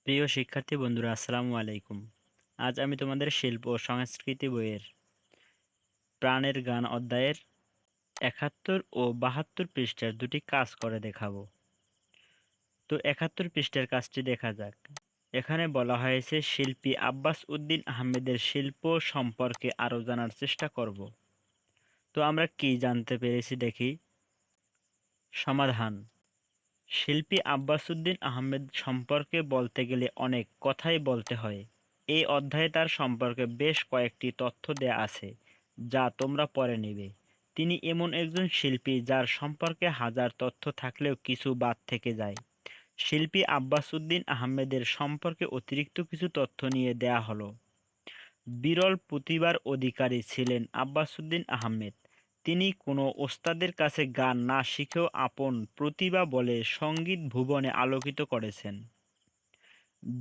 প্রিয় শিক্ষার্থী বন্ধুরা, আসসালামু আলাইকুম। আজ আমি তোমাদের শিল্প ও সংস্কৃতি বইয়ের প্রাণের গান অধ্যায়ের ৭১ ও ৭২ পৃষ্ঠার দুটি কাজ করে দেখাবো। তো ৭১ পৃষ্ঠার কাজটি দেখা যাক। এখানে বলা হয়েছে শিল্পী আব্বাস উদ্দিন আহমেদের শিল্প সম্পর্কে আরও জানার চেষ্টা করব। তো আমরা কি জানতে পেরেছি দেখি। সমাধান: শিল্পী আব্বাস উদ্দিন আহমেদ সম্পর্কে বলতে গেলে অনেক কথাই বলতে হয়। এই অধ্যায়ে তার সম্পর্কে বেশ কয়েকটি তথ্য দেয়া আছে, যা তোমরা পরে নেবে। তিনি এমন একজন শিল্পী যার সম্পর্কে হাজার তথ্য থাকলেও কিছু বাদ থেকে যায়। শিল্পী আব্বাস উদ্দিন আহমেদের সম্পর্কে অতিরিক্ত কিছু তথ্য নিয়ে দেয়া হলো। বিরল প্রতিভার অধিকারী ছিলেন আব্বাস উদ্দিন আহমেদ। তিনি কোনো ওস্তাদের কাছে গান না শিখেও আপন প্রতিভা বলে সঙ্গীত ভুবনে আলোকিত করেছেন।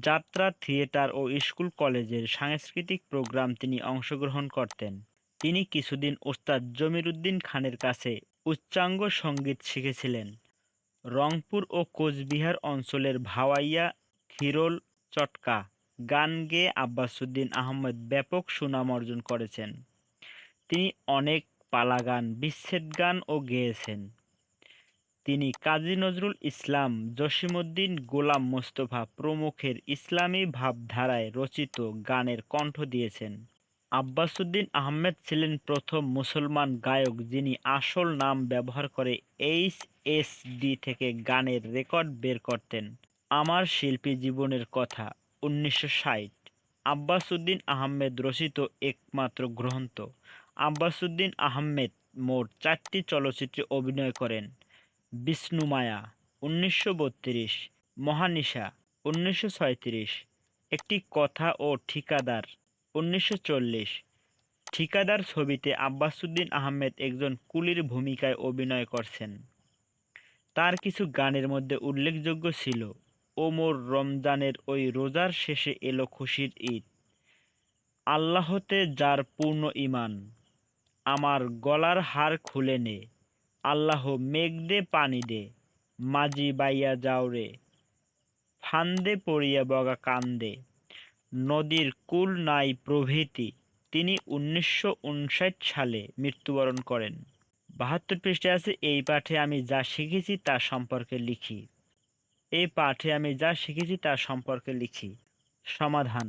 যাত্রা, থিয়েটার ও স্কুল কলেজের সাংস্কৃতিক প্রোগ্রাম তিনি অংশগ্রহণ করতেন। তিনি কিছুদিন ওস্তাদ জমির উদ্দিন খানের কাছে উচ্চাঙ্গ সঙ্গীত শিখেছিলেন। রংপুর ও কোচবিহার অঞ্চলের ভাওয়াইয়া, খিরোল, চটকা গান গেয়ে আব্বাস উদ্দিন আহমেদ ব্যাপক সুনাম অর্জন করেছেন। তিনি অনেক পালা গান, বিচ্ছেদ গানও গেয়েছেন। তিনি কাজী নজরুল ইসলাম, জসিমউদ্দিন, গোলাম মোস্তফা প্রমুখের ইসলামী ভাবধারায় রচিত গানের কণ্ঠ দিয়েছেন। আব্বাস উদ্দিন আহমেদ ছিলেন প্রথম মুসলমান গায়ক যিনি আসল নাম ব্যবহার করে এইচএসডি থেকে গানের রেকর্ড বের করতেন। আমার শিল্পী জীবনের কথা ১৯৬০। আব্বাস উদ্দিন আহমেদ রচিত একমাত্র গ্রন্থ। আব্বাস উদ্দিন আহমেদ মোট ৪টি চলচ্চিত্রে অভিনয় করেন: বিষ্ণুমায়া ১৯৩২, মহানিশা ১৯৩৬, একটি কথা ও ঠিকাদার ১৯৪০। ঠিকাদার ছবিতে আব্বাস উদ্দিন আহমেদ একজন কুলির ভূমিকায় অভিনয় করছেন। তার কিছু গানের মধ্যে উল্লেখযোগ্য ছিল: ও মোর রমজানের ওই রোজার শেষে এলো খুশির ঈদ, আল্লাহতে যার পূর্ণ ঈমান, আমার গলার হার খুলে নে, আল্লাহ মেঘ দে পানি দে, মাঝি বাইয়া যাও রে, ফান্দে পড়িয়া বগা কান্দে, নদীর কূল নাই প্রভৃতি। তিনি ১৯৫৯ সালে মৃত্যুবরণ করেন। ৭২ পৃষ্ঠায় আছে এই পাঠে আমি যা শিখেছি তা সম্পর্কে লিখি। এই পাঠে আমি যা শিখেছি তা সম্পর্কে লিখি। সমাধান: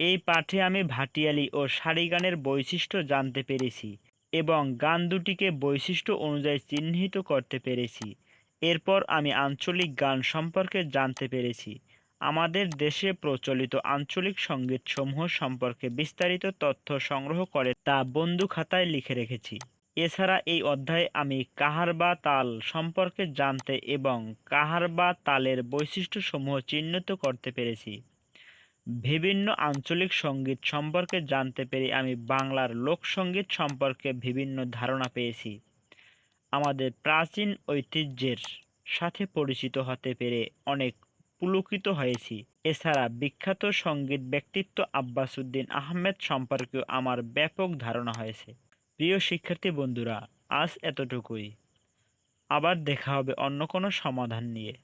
এই পাঠে আমি ভাটিয়ালি ও সারি গানের বৈশিষ্ট্য জানতে পেরেছি এবং গান দুটিকে বৈশিষ্ট্য অনুযায়ী চিহ্নিত করতে পেরেছি। এরপর আমি আঞ্চলিক গান সম্পর্কে জানতে পেরেছি। আমাদের দেশে প্রচলিত আঞ্চলিক সঙ্গীতসমূহ সম্পর্কে বিস্তারিত তথ্য সংগ্রহ করে তা বন্ধু খাতায় লিখে রেখেছি। এছাড়া এই অধ্যায়ে আমি কাহার বা তাল সম্পর্কে জানতে এবং কাহার বা তালের বৈশিষ্ট্যসমূহ চিহ্নিত করতে পেরেছি। বিভিন্ন আঞ্চলিক সঙ্গীত সম্পর্কে জানতে পেরে আমি বাংলার লোকসঙ্গীত সম্পর্কে বিভিন্ন ধারণা পেয়েছি। আমাদের প্রাচীন ঐতিহ্যের সাথে পরিচিত হতে পেরে অনেক পুলকিত হয়েছি। এছাড়া বিখ্যাত সঙ্গীত ব্যক্তিত্ব আব্বাস উদ্দিন আহমেদ সম্পর্কেও আমার ব্যাপক ধারণা হয়েছে। প্রিয় শিক্ষার্থী বন্ধুরা, আজ এতটুকুই। আবার দেখা হবে অন্য কোনো সমাধান নিয়ে।